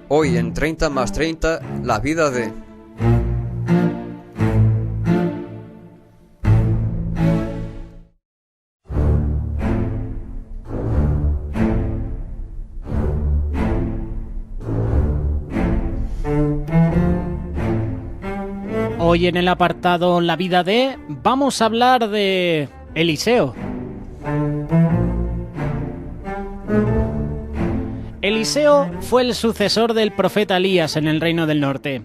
Hoy en 30 más 30, la vida de... Hoy en el apartado La vida de, vamos a hablar de Eliseo. Eliseo fue el sucesor del profeta Elías en el Reino del Norte.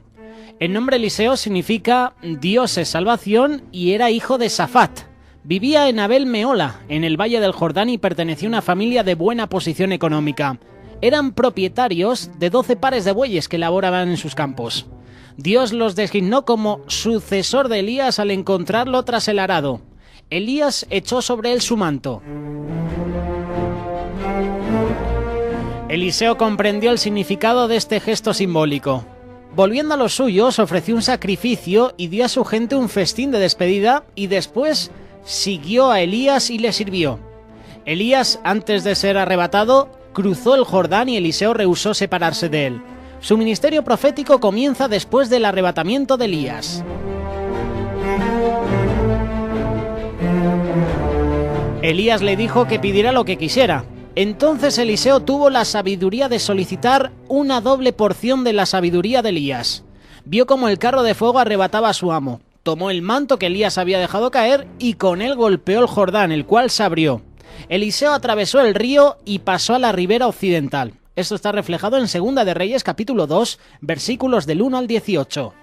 El nombre Eliseo significa Dios es salvación y era hijo de Safat. Vivía en Abel Mehola, en el Valle del Jordán, y pertenecía a una familia de buena posición económica. Eran propietarios de 12 pares de bueyes que laboraban en sus campos. Dios los designó como sucesor de Elías al encontrarlo tras el arado. Elías echó sobre él su manto. Eliseo comprendió el significado de este gesto simbólico. Volviendo a los suyos, ofreció un sacrificio y dio a su gente un festín de despedida, y después siguió a Elías y le sirvió. Elías, antes de ser arrebatado, cruzó el Jordán y Eliseo rehusó separarse de él. Su ministerio profético comienza después del arrebatamiento de Elías. Elías le dijo que pidiera lo que quisiera. Entonces Eliseo tuvo la sabiduría de solicitar una doble porción de la sabiduría de Elías. Vio cómo el carro de fuego arrebataba a su amo. Tomó el manto que Elías había dejado caer y con él golpeó el Jordán, el cual se abrió. Eliseo atravesó el río y pasó a la ribera occidental. Esto está reflejado en Segunda de Reyes, capítulo 2, versículos del 1 al 18.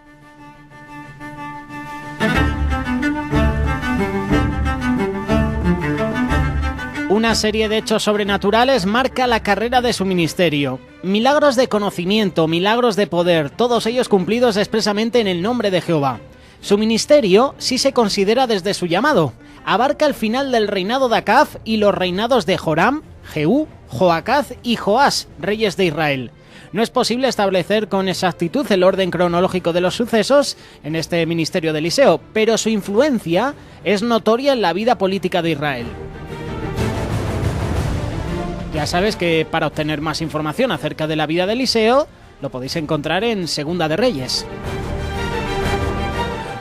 Una serie de hechos sobrenaturales marca la carrera de su ministerio. Milagros de conocimiento, milagros de poder, todos ellos cumplidos expresamente en el nombre de Jehová. Su ministerio sí se considera desde su llamado. Abarca el final del reinado de Acab y los reinados de Joram, Jehú, Joacaz y Joás, reyes de Israel. No es posible establecer con exactitud el orden cronológico de los sucesos en este ministerio de Eliseo, pero su influencia es notoria en la vida política de Israel. Ya sabes que para obtener más información acerca de la vida de Eliseo, lo podéis encontrar en Segunda de Reyes.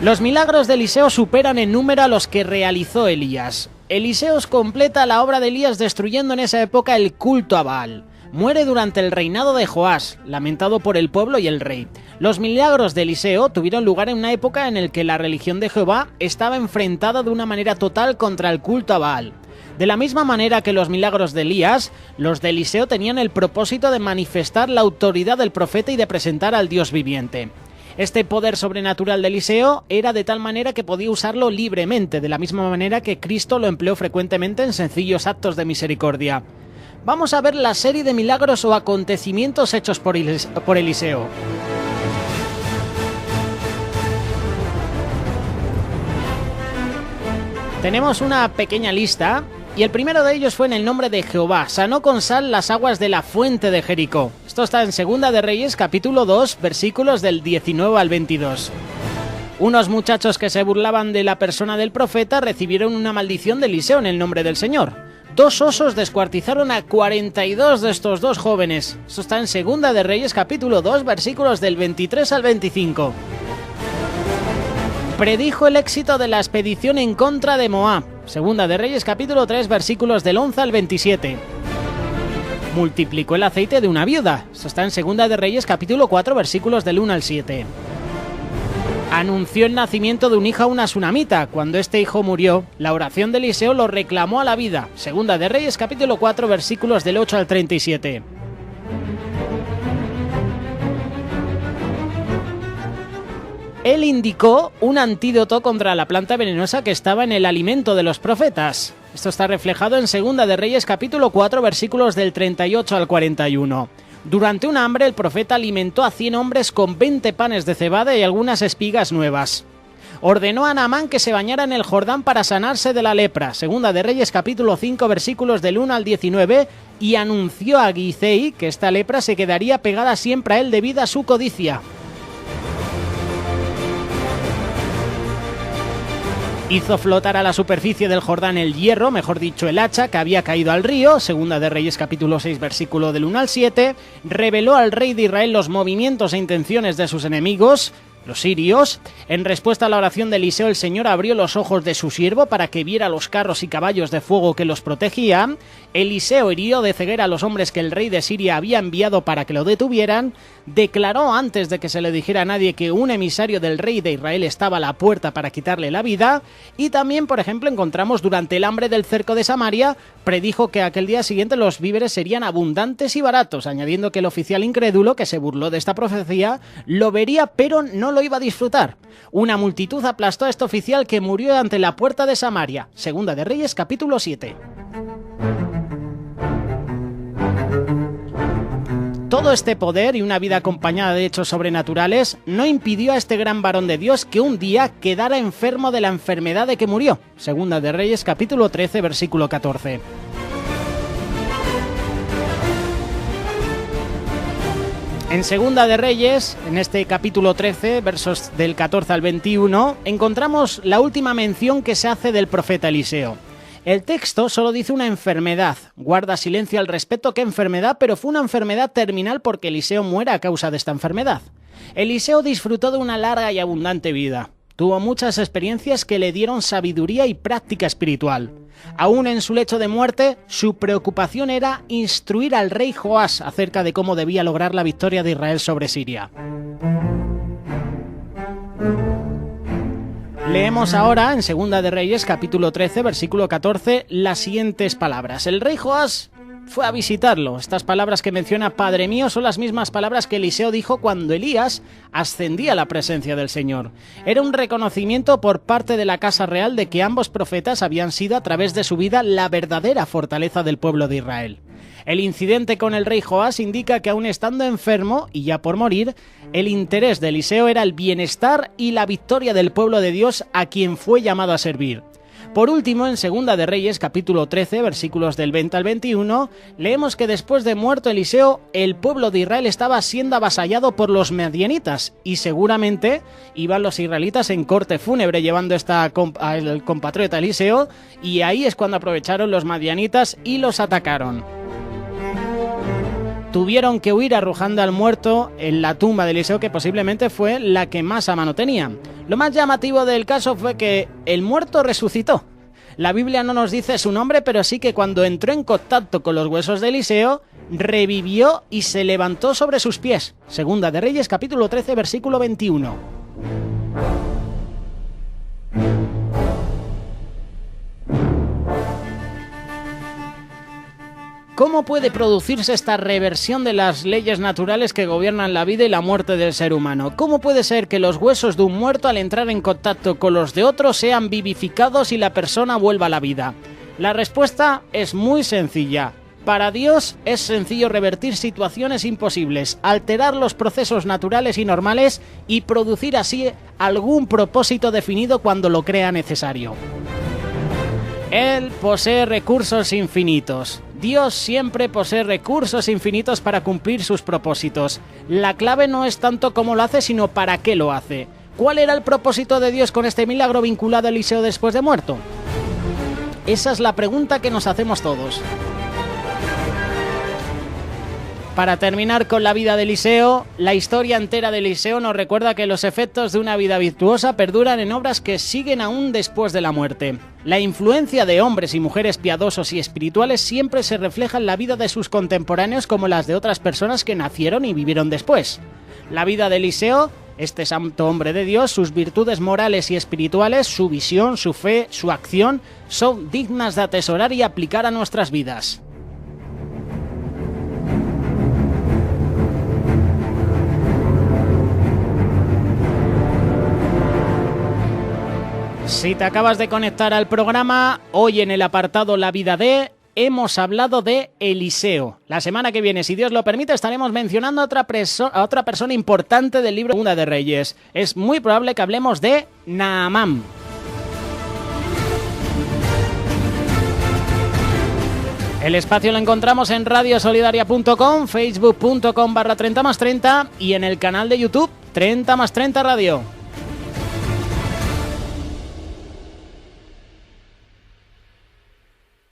Los milagros de Eliseo superan en número a los que realizó Elías. Eliseo completa la obra de Elías destruyendo en esa época el culto a Baal. Muere durante el reinado de Joás, lamentado por el pueblo y el rey. Los milagros de Eliseo tuvieron lugar en una época en la que la religión de Jehová estaba enfrentada de una manera total contra el culto a Baal. De la misma manera que los milagros de Elías, los de Eliseo tenían el propósito de manifestar la autoridad del profeta y de presentar al Dios viviente. Este poder sobrenatural de Eliseo era de tal manera que podía usarlo libremente, de la misma manera que Cristo lo empleó frecuentemente en sencillos actos de misericordia. Vamos a ver la serie de milagros o acontecimientos hechos por Eliseo. Tenemos una pequeña lista, y el primero de ellos fue en el nombre de Jehová. Sanó con sal las aguas de la fuente de Jericó. Esto está en Segunda de Reyes, capítulo 2, versículos del 19 al 22. Unos muchachos que se burlaban de la persona del profeta recibieron una maldición de Eliseo en el nombre del Señor. 2 osos descuartizaron a 42 de estos 2 jóvenes. Esto está en Segunda de Reyes, capítulo 2, versículos del 23 al 25. Predijo el éxito de la expedición en contra de Moab. Segunda de Reyes, capítulo 3, versículos del 11 al 27. Multiplicó el aceite de una viuda. Esto está en Segunda de Reyes, capítulo 4, versículos del 1 al 7. Anunció el nacimiento de un hijo a una sunamita. Cuando este hijo murió, la oración de Eliseo lo reclamó a la vida. Segunda de Reyes, capítulo 4, versículos del 8 al 37. Él indicó un antídoto contra la planta venenosa que estaba en el alimento de los profetas. Esto está reflejado en Segunda de Reyes, capítulo 4, versículos del 38 al 41. Durante un hambre, el profeta alimentó a 100 hombres con 20 panes de cebada y algunas espigas nuevas. Ordenó a Naamán que se bañara en el Jordán para sanarse de la lepra. Segunda de Reyes, capítulo 5, versículos del 1 al 19, y anunció a Gizei que esta lepra se quedaría pegada siempre a él debido a su codicia. Hizo flotar a la superficie del Jordán el hierro, mejor dicho el hacha, que había caído al río, Segunda de Reyes capítulo 6 versículo del 1 al 7, reveló al rey de Israel los movimientos e intenciones de sus enemigos, los sirios. En respuesta a la oración de Eliseo, el Señor abrió los ojos de su siervo para que viera los carros y caballos de fuego que los protegían. Eliseo hirió de ceguera a los hombres que el rey de Siria había enviado para que lo detuvieran. Declaró antes de que se le dijera a nadie que un emisario del rey de Israel estaba a la puerta para quitarle la vida. Y también, por ejemplo, encontramos durante el hambre del cerco de Samaria, predijo que aquel día siguiente los víveres serían abundantes y baratos, añadiendo que el oficial incrédulo que se burló de esta profecía lo vería pero no lo iba a disfrutar. Una multitud aplastó a este oficial que murió ante la puerta de Samaria. Segunda de Reyes capítulo 7. Todo este poder y una vida acompañada de hechos sobrenaturales no impidió a este gran varón de Dios que un día quedara enfermo de la enfermedad de que murió. Segunda de Reyes capítulo 13 versículo 14. En Segunda de Reyes, en este capítulo 13, versos del 14 al 21, encontramos la última mención que se hace del profeta Eliseo. El texto solo dice una enfermedad, guarda silencio al respecto qué enfermedad, pero fue una enfermedad terminal porque Eliseo muere a causa de esta enfermedad. Eliseo disfrutó de una larga y abundante vida. Tuvo muchas experiencias que le dieron sabiduría y práctica espiritual. Aún en su lecho de muerte, su preocupación era instruir al rey Joás acerca de cómo debía lograr la victoria de Israel sobre Siria. Leemos ahora en Segunda de Reyes, capítulo 13, versículo 14, las siguientes palabras. El rey Joás fue a visitarlo. Estas palabras que menciona Padre mío son las mismas palabras que Eliseo dijo cuando Elías ascendía a la presencia del Señor. Era un reconocimiento por parte de la casa real de que ambos profetas habían sido a través de su vida la verdadera fortaleza del pueblo de Israel. El incidente con el rey Joás indica que aún estando enfermo y ya por morir, el interés de Eliseo era el bienestar y la victoria del pueblo de Dios a quien fue llamado a servir. Por último, en Segunda de Reyes, capítulo 13, versículos del 20 al 21, leemos que después de muerto Eliseo, el pueblo de Israel estaba siendo avasallado por los madianitas y seguramente iban los israelitas en corte fúnebre llevando al compatriota Eliseo y ahí es cuando aprovecharon los madianitas y los atacaron. Tuvieron que huir arrojando al muerto en la tumba de Eliseo, que posiblemente fue la que más a mano tenía. Lo más llamativo del caso fue que el muerto resucitó. La Biblia no nos dice su nombre, pero sí que cuando entró en contacto con los huesos de Eliseo, revivió y se levantó sobre sus pies. Segunda de Reyes, capítulo 13, versículo 21. ¿Cómo puede producirse esta reversión de las leyes naturales que gobiernan la vida y la muerte del ser humano? ¿Cómo puede ser que los huesos de un muerto al entrar en contacto con los de otro sean vivificados y la persona vuelva a la vida? La respuesta es muy sencilla. Para Dios es sencillo revertir situaciones imposibles, alterar los procesos naturales y normales y producir así algún propósito definido cuando lo crea necesario. Él posee recursos infinitos. Dios siempre posee recursos infinitos para cumplir sus propósitos. La clave no es tanto cómo lo hace, sino para qué lo hace. ¿Cuál era el propósito de Dios con este milagro vinculado a Eliseo después de muerto? Esa es la pregunta que nos hacemos todos. Para terminar con la vida de Eliseo, la historia entera de Eliseo nos recuerda que los efectos de una vida virtuosa perduran en obras que siguen aún después de la muerte. La influencia de hombres y mujeres piadosos y espirituales siempre se refleja en la vida de sus contemporáneos como las de otras personas que nacieron y vivieron después. La vida de Eliseo, este santo hombre de Dios, sus virtudes morales y espirituales, su visión, su fe, su acción, son dignas de atesorar y aplicar a nuestras vidas. Si te acabas de conectar al programa, hoy en el apartado La Vida de, hemos hablado de Eliseo. La semana que viene, si Dios lo permite, estaremos mencionando a otra persona importante del libro Segunda de Reyes. Es muy probable que hablemos de Naamán. El espacio lo encontramos en radiosolidaria.com, facebook.com/30más30 y en el canal de YouTube 30más30 Radio.